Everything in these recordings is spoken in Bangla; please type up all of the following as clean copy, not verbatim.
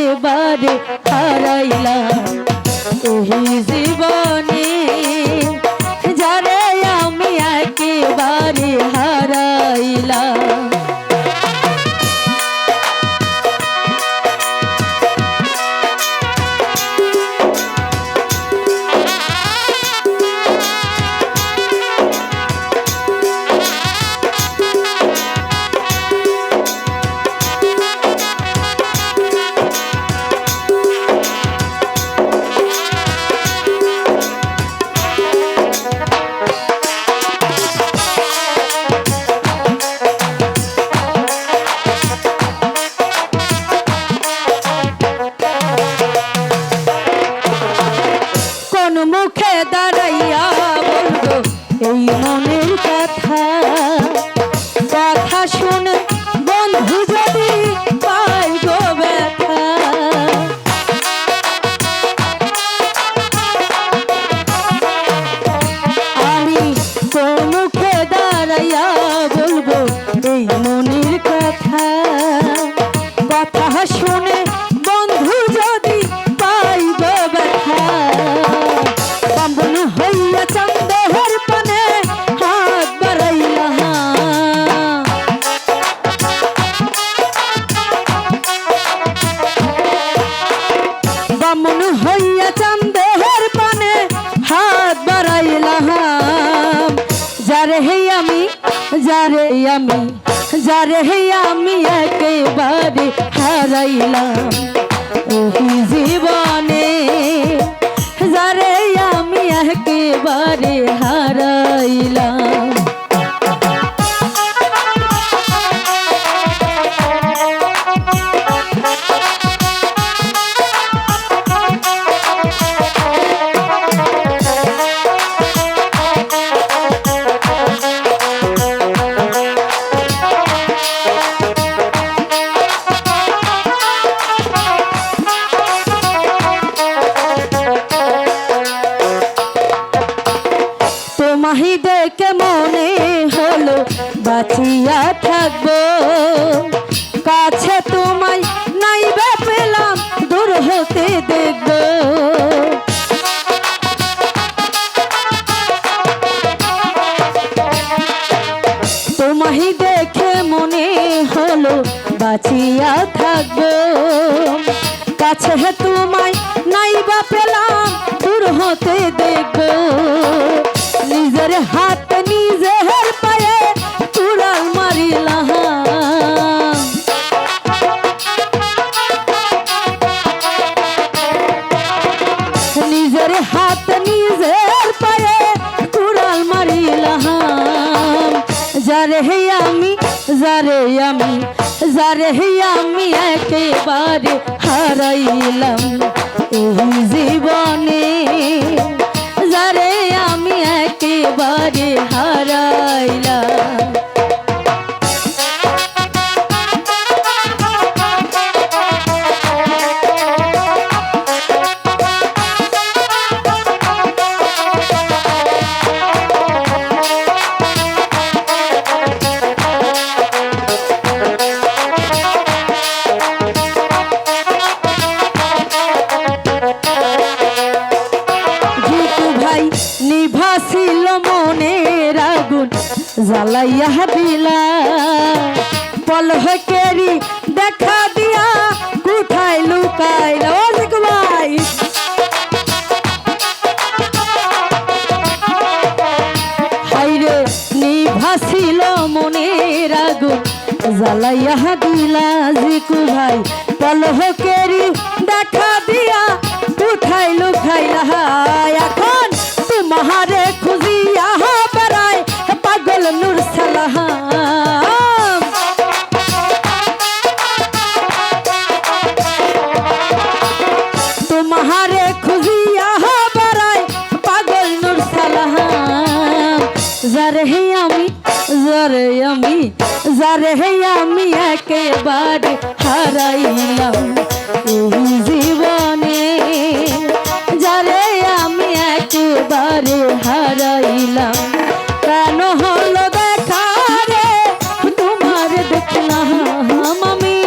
একেবারে হারাইলাম এই জীবনে, যারে আমি একেবারে হারাইলাম। মুখে দাঁড়াইয়া বলবো এই মনের কথা, কথা শুনে বন্ধু যদি পাই গো ব্যথা। আমি তোর মুখে দাঁড়াইয়া বলবো এই মনের কথা, কথা শুনে বন্ধু যদি পাই গো ব্যথা। হইয়া চন্দ্রের পানে হাত বাড়াইলা, বামন হইয়া চন্দ্রের পানে হাত বাড়াইলাম। যারে হে আমি, যারে আমি, যারে হে আমি একেবারে হারাইলাম এই জীবনে, যারে আমি একেবারে হারাইলাম। তোমাহি দেখে মনে হলো বাঁচিয়া থাকবো, কাছে তোমায় নাইবা পেলাম দূর হতে দেখবো। তোমাহি দেখে মনে হলো বাঁচিয়া থাকবো, কাছে তোমায় নাইবা পেলাম দূর হতে দেখবো। নিজের হাত নিজের পায়ে কুড়াল মারিলাম, নিজের হাত নিজের পায়ে কুড়াল মারিলাম। যারে হে আমি, যারে আমি, যারে হে আমি একেবারে হারাইলাম এই জীবনে, যারে আমি একেবারে হারাইলাম। নিভাছিল মনের আগুন জ্বালাইয়া দিলা, পলকেরি দেখা দিয়া কোথায় লুকাইলা। ভাই হাইরে নিভাছিল মনের আগুন জ্বালাইয়া দিলা, জিকু ভাই পলকেরি দেখা দিয়া কোথায় লুকাইলা। এখন তোমারে খুঁজিয়া বেড়ায় পাগল নূর সালাম, তোমারে খুঁজিয়া বেড়ায় পাগল নূর সালাম। যারে হে আমি, যারে আমি, যারে হে আমি একেবারে হারাইলাম এই জীবনে, যারে আমি একেবারে হারাইলাম। কেন হলো দেখা রে তোমার দেখলাম আমি,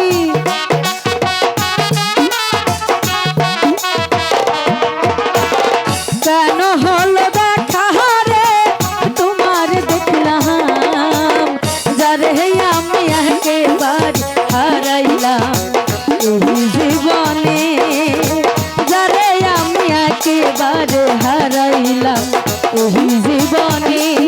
মনে